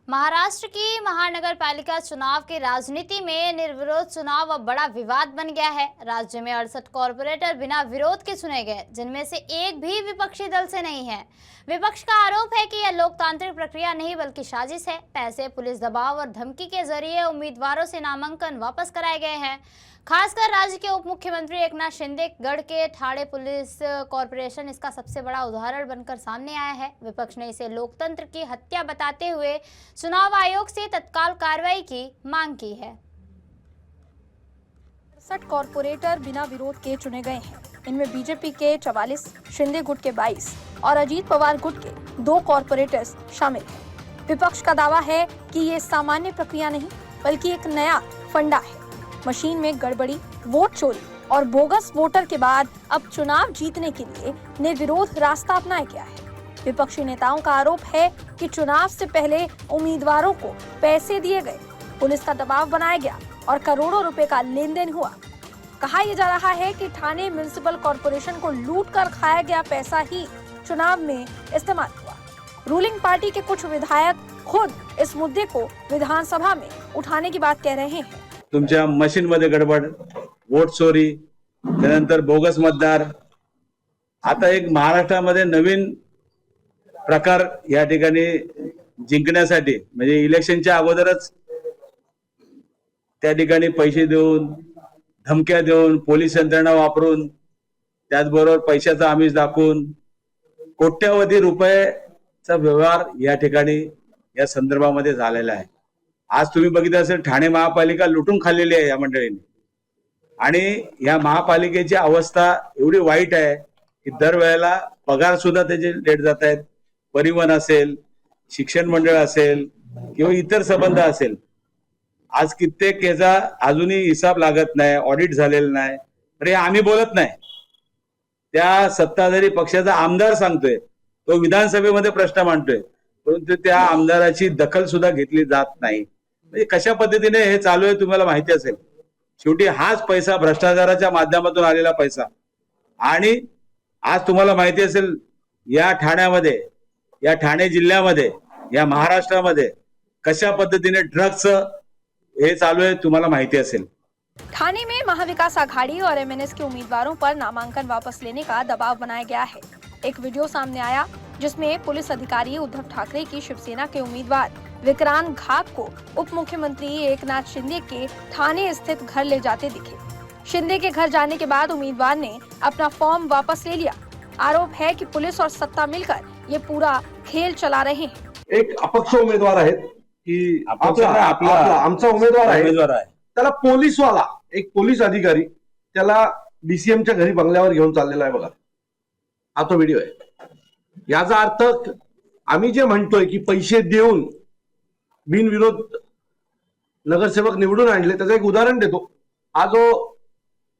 महाराष्ट्र की महानगर पालिका चुनाव की राजनीति में निर्विरोध चुनाव अब बड़ा विवाद बन गया है। राज्य में 68 कॉरपोरेटर बिना विरोध के चुने गए, जिनमें से एक भी विपक्षी दल से नहीं है। विपक्ष का आरोप है कि यह लोकतांत्रिक प्रक्रिया नहीं बल्कि साजिश है। पैसे, पुलिस दबाव और धमकी के जरिए उम्मीदवारों से नामांकन वापस कराए गए हैं। खासकर राज्य के उप मुख्यमंत्री एकनाथ शिंदे गढ़ के ठाणे पुलिस कॉरपोरेशन इसका सबसे बड़ा उदाहरण बनकर सामने आया है। विपक्ष ने इसे लोकतंत्र की हत्या बताते हुए चुनाव आयोग से तत्काल कार्रवाई की मांग की है। 68 कॉरपोरेटर बिना विरोध के चुने गए हैं। इनमें बीजेपी के 44, शिंदे गुट के 22 और अजीत पवार गुट के 2 कॉरपोरेटर्स शामिल हैं। विपक्ष का दावा है कि ये सामान्य प्रक्रिया नहीं बल्कि एक नया फंडा है। मशीन में गड़बड़ी, वोट चोरी और बोगस वोटर के बाद अब चुनाव जीतने के लिए निर्विरोध रास्ता अपनाया गया है। विपक्षी नेताओं का आरोप है कि चुनाव से पहले उम्मीदवारों को पैसे दिए गए, पुलिस का दबाव बनाया गया और करोड़ों रुपए का लेन देन हुआ। कहा यह जा रहा है कि ठाणे म्युनिसिपल कॉरपोरेशन को लूट कर खाया गया पैसा ही चुनाव में इस्तेमाल हुआ। रूलिंग पार्टी के कुछ विधायक खुद इस मुद्दे को विधानसभा में उठाने की बात कह रहे हैं। तुमच्या मशीन मध्ये गडबड, वोट चोरी, त्यानंतर बोगस मतदार, आता एक महाराष्ट्रामध्ये नवीन प्रकार या ठिकाणी जिंकण्यासाठी म्हणजे इलेक्शनच्या अगोदरच त्या ठिकाणी पैसे देऊन, धमक्या देऊन, पोलीस यंत्रणा वापरून, त्याचबरोबर पैशाचा आमिष दाखवून कोट्यावधी रुपयाचा व्यवहार या ठिकाणी या संदर्भामध्ये झालेला आहे। आज तुम्ही बघितलं असेल ठाणे महापालिका लुटून खाल्लेली आहे या मंडळींनी आणि या महापालिकेची अवस्था एवढी वाईट आहे की दरवेळेला पगार सुद्धा त्याचे लेट जात आहेत। परिवहन असेल, शिक्षण मंडळ असेल किंवा इतर संबंध असेल, आज कित्येक याचा अजूनही हिसाब लागत नाही, ऑडिट झालेला नाही। तर आम्ही बोलत नाही, त्या सत्ताधारी पक्षाचा आमदार सांगतोय, तो विधानसभेमध्ये प्रश्न मांडतोय, परंतु त्या आमदाराची दखल सुद्धा घेतली जात नाही। म्हणजे कशा पद्धतीने हे चालू आहे तुम्हाला माहिती असेल। शेवटी हाच पैसा भ्रष्टाचाराच्या माध्यमातून आलेला पैसा आणि आज तुम्हाला माहिती असेल या ठाण्यामध्ये, या ठाणे जिल्ह्यामध्ये, या महाराष्ट्रामध्ये कशा पद्धतीने ड्रग्स हे चालू आहे तुम्हाला माहिती असेल। ठाणे में महाविकास आघाड़ी और एमएनएस के उम्मीदवारों पर नामांकन वापस लेने का दबाव बनाया गया है। एक वीडियो सामने आया जिसमें पुलिस अधिकारी उद्धव ठाकरे की शिवसेना के उम्मीदवार विक्रांत घाक को उप मुख्यमंत्री एकनाथ शिंदे के ठाणे स्थित घर ले जाते दिखे। शिंदे के घर जाने के बाद उम्मीदवार ने अपना फॉर्म वापस ले लिया। आरोप है कि पुलिस और सत्ता मिलकर ये पूरा खेल चला रहे हैं। एक अपक्ष उमेदवार आहेत की आमचा उमेदवार आहे, त्याला पोलीसवाला, एक पोलीस अधिकारी त्याला डीसीएमच्या घरी बंगल्यावर घेऊन चाललेला आहे बघा, हा तो व्हिडिओ आहे। याचा अर्थ आम्ही जे म्हणतोय की पैसे देऊन बिनविरोध नगरसेवक निवडून आणले, त्याचं एक उदाहरण देतो। हा जो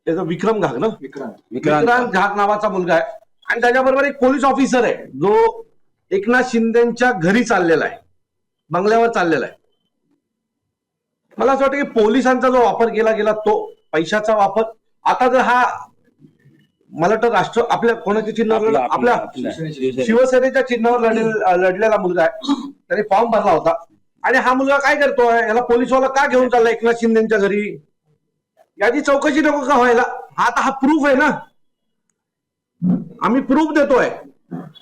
त्याचा विक्रम घाक ना, विक्रांत घाक नावाचा मुलगा आहे आणि त्याच्याबरोबर एक पोलीस ऑफिसर आहे जो एकनाथ शिंदेच्या घरी चाललेला आहे, बंगल्यावर चाललेला आहे। मला असं वाटतं की पोलिसांचा जो वापर केला गेला तो पैशाचा वापर, आता जर हा मला वाटतं राष्ट्र आपल्या कोणाच्या चिन्हावर, आपल्या शिवसेनेच्या चिन्हावर लढलेला मुलगा आहे, त्याने फॉर्म भरला होता आणि हा मुलगा काय करतोय, याला पोलीसवाला का घेऊन चालला एकनाथ शिंदेच्या घरी, याची चौकशी नको का व्हायला? आता हा प्रूफ आहे ना, आम्ही प्रूफ देतोय।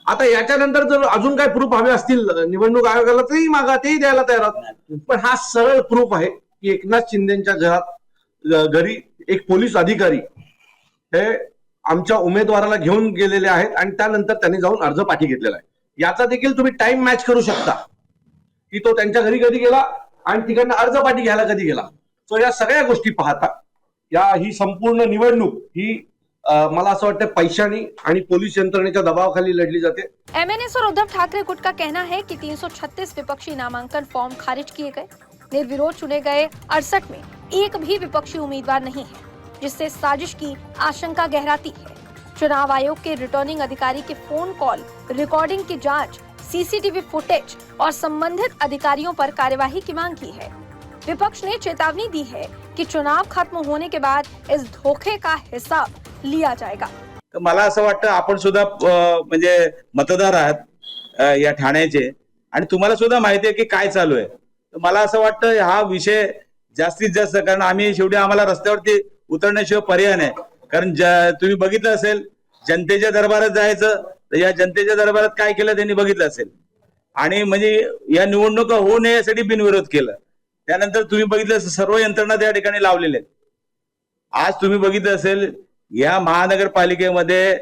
आता याच्यानंतर जर अजून काय प्रूफ हवे असतील निवडणूक आयोगाला तरी मागा, तेही द्यायला तयार आहोत, पण हा सरळ प्रूफ आहे की एकनाथ शिंदेच्या घरी एक पोलीस अधिकारी हे आमच्या उमेदवाराला घेऊन गेलेले आहेत आणि त्यानंतर त्यांनी जाऊन अर्ज पाठी घेतलेला आहे। याचा देखील तुम्ही टाइम मॅच करू शकता की तो त्यांच्या घरी कधी गेला आणि तिकडनं अर्ज पाठी घ्यायला कधी गेला। सो या सगळ्या गोष्टी पाहता ही संपूर्ण निवडणूक ही मला असं वाटतं पैशानी आणि पोलीस यंत्रणेच्या दबावाखाली लढली जाते। एमएनएस और उद्धव ठाकरे गुट का कहना है कि 336 विपक्षी नामांकन फॉर्म खारिज किए गए। निर्विरोध चुने गए 68 में एक भी विपक्षी उम्मीदवार नहीं है, जिससे साजिश की आशंका गहराती है। चुनाव आयोग के रिटर्निंग अधिकारी के फोन कॉल रिकॉर्डिंग की जांच, सीसीटीवी फुटेज और संबंधित अधिकारियों पर कार्यवाही की मांग की है। विपक्ष ने चेतावनी दी है कि चुनाव खत्म होने के बाद इस धोखे का हिसाब लिया जाएगा। मला असं वाटतं आपण सुद्धा म्हणजे मतदार आहात या ठाण्याचे, आणि तुम्हाला सुद्धा माहिती आहे की काय चालू आहे. तर मला असं वाटतं हा विषय जास्तीत जास्त, कारण आम्ही शेवटी आम्हाला रस्त्यावरती उतरण्याशिवाय पर्याय नाही. कारण तुम्ही बघितलं असेल जनतेच्या दरबारात जायचं, तर या जनतेच्या दरबारात काय केलं त्यांनी बघितलं असेल. आणि म्हणजे या निवडणुका होऊ नये यासाठी बिनविरोध केलं. त्यानंतर तुम्ही बघितलं सर्व यंत्रणा त्या ठिकाणी लावलेल्या आहेत. आज तुम्ही बघितलं असेल या महानगरपालिकेमध्ये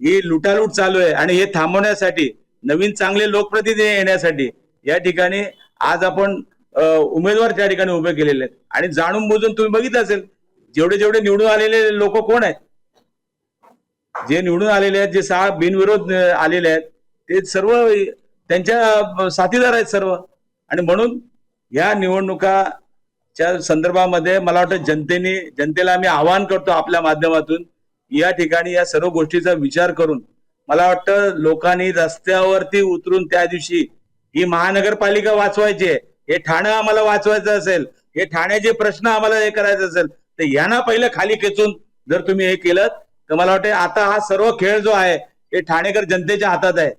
ही लुटालूट चालू आहे आणि हे थांबवण्यासाठी नवीन चांगले लोकप्रतिनिधी येण्यासाठी या ठिकाणी आज आपण उमेदवार त्या ठिकाणी उभे केलेले आहेत. आणि जाणून बुजून तुम्ही बघितलं असेल जेवढे जेवढे निवडून आलेले लोक कोण आहेत, जे निवडून आलेले आहेत, जे 6 बिनविरोध आलेले आहेत, ते सर्व त्यांच्या साथीदार आहेत सर्व. आणि म्हणून या निवडणुकाच्या संदर्भामध्ये मला वाटतं जनतेला आम्ही आवाहन करतो आपल्या माध्यमातून या ठिकाणी या सर्व गोष्टीचा विचार करून मला वाटतं लोकांनी रस्त्यावरती उतरून त्या दिवशी ही महानगरपालिका वाचवायची आहे, हे ठाणं आम्हाला वाचवायचं असेल, हे ठाण्याचे प्रश्न आम्हाला हे करायचं असेल, तर यांना पहिलं खाली खेचून जर तुम्ही हे केलं तर मला वाटतं आता हा सर्व खेळ जो आहे हे ठाणेकर जनतेच्या हातात आहे.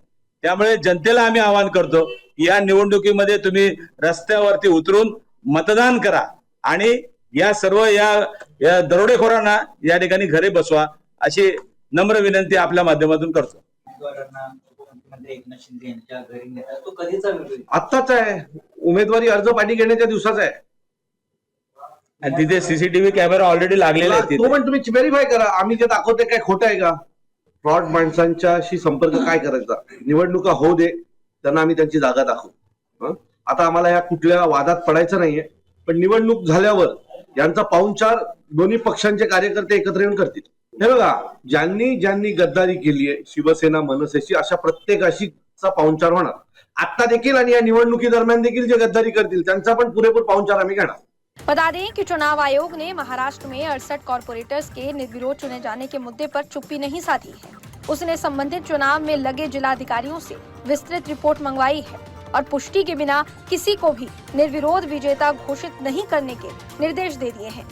त्यामुळे जनतेला आम्ही आवाहन करतो की या निवडणुकीमध्ये तुम्ही रस्त्यावरती उतरून मतदान करा आणि या सर्व या दरोडेखोरांना या ठिकाणी घरे बसवा अशी नम्र विनंती आपल्या माध्यमातून करतो. मुख्यमंत्री एकनाथ शिंदे यांच्या घरी नेता तो कधीचा व्हिडिओ? आत्ताच आहे, उमेदवारी अर्ज पाठी घेण्याच्या दिवसाचा आहे. आणि तिथे सीसीटीव्ही कॅमेरा ऑलरेडी लागलेले आहेत. तो पण तुम्ही व्हेरीफाय करा, आम्ही जे दाखवते काय खोटं आहे का. फ्रॉड माणसांच्याशी संपर्क काय करायचा, निवडणुका होऊ दे, त्यांना आम्ही त्यांची जागा दाखवू. आता आम्हाला या कुठल्या वादात पडायचं नाहीये, पण निवडणूक झाल्यावर यांचा पाहुणचार दोन्ही पक्षांचे कार्यकर्ते एकत्र येऊन करतील. हे बघा, ज्यांनी गद्दारी केली आहे शिवसेना मनसेची, अशा प्रत्येकाशीचा पाहुणचार होणार आता देखील, आणि या निवडणुकी दरम्यान देखील जे गद्दारी करतील त्यांचा पण पुरेपूर पाहुणचार आम्ही घेणार. बता दें कि चुनाव आयोग ने महाराष्ट्र में 68 कॉर्पोरेटर्स के निर्विरोध चुने जाने के मुद्दे पर चुप्पी नहीं साधी है. उसने संबंधित चुनाव में लगे जिलाधिकारियों से विस्तृत रिपोर्ट मंगवाई है और पुष्टि के बिना किसी को भी निर्विरोध विजेता घोषित नहीं करने के निर्देश दे दिए हैं.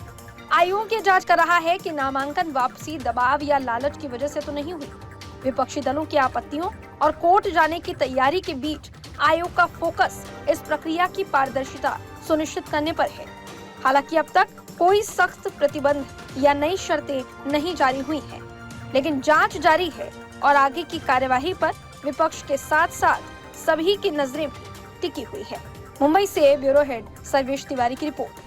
आयोग ये जांच कर रहा है कि नामांकन वापसी दबाव या लालच की वजह से तो नहीं हुई. विपक्षी दलों की आपत्तियों और कोर्ट जाने की तैयारी के बीच आयोग का फोकस इस प्रक्रिया की पारदर्शिता सुनिश्चित करने पर है. हालांकि अब तक कोई सख्त प्रतिबंध या नई शर्तें नहीं जारी हुई हैं, लेकिन जांच जारी है और आगे की कार्यवाही पर विपक्ष के साथ साथ सभी की नजरें भी टिकी हुई है. मुंबई से ब्यूरो हेड सर्वेश तिवारी की रिपोर्ट.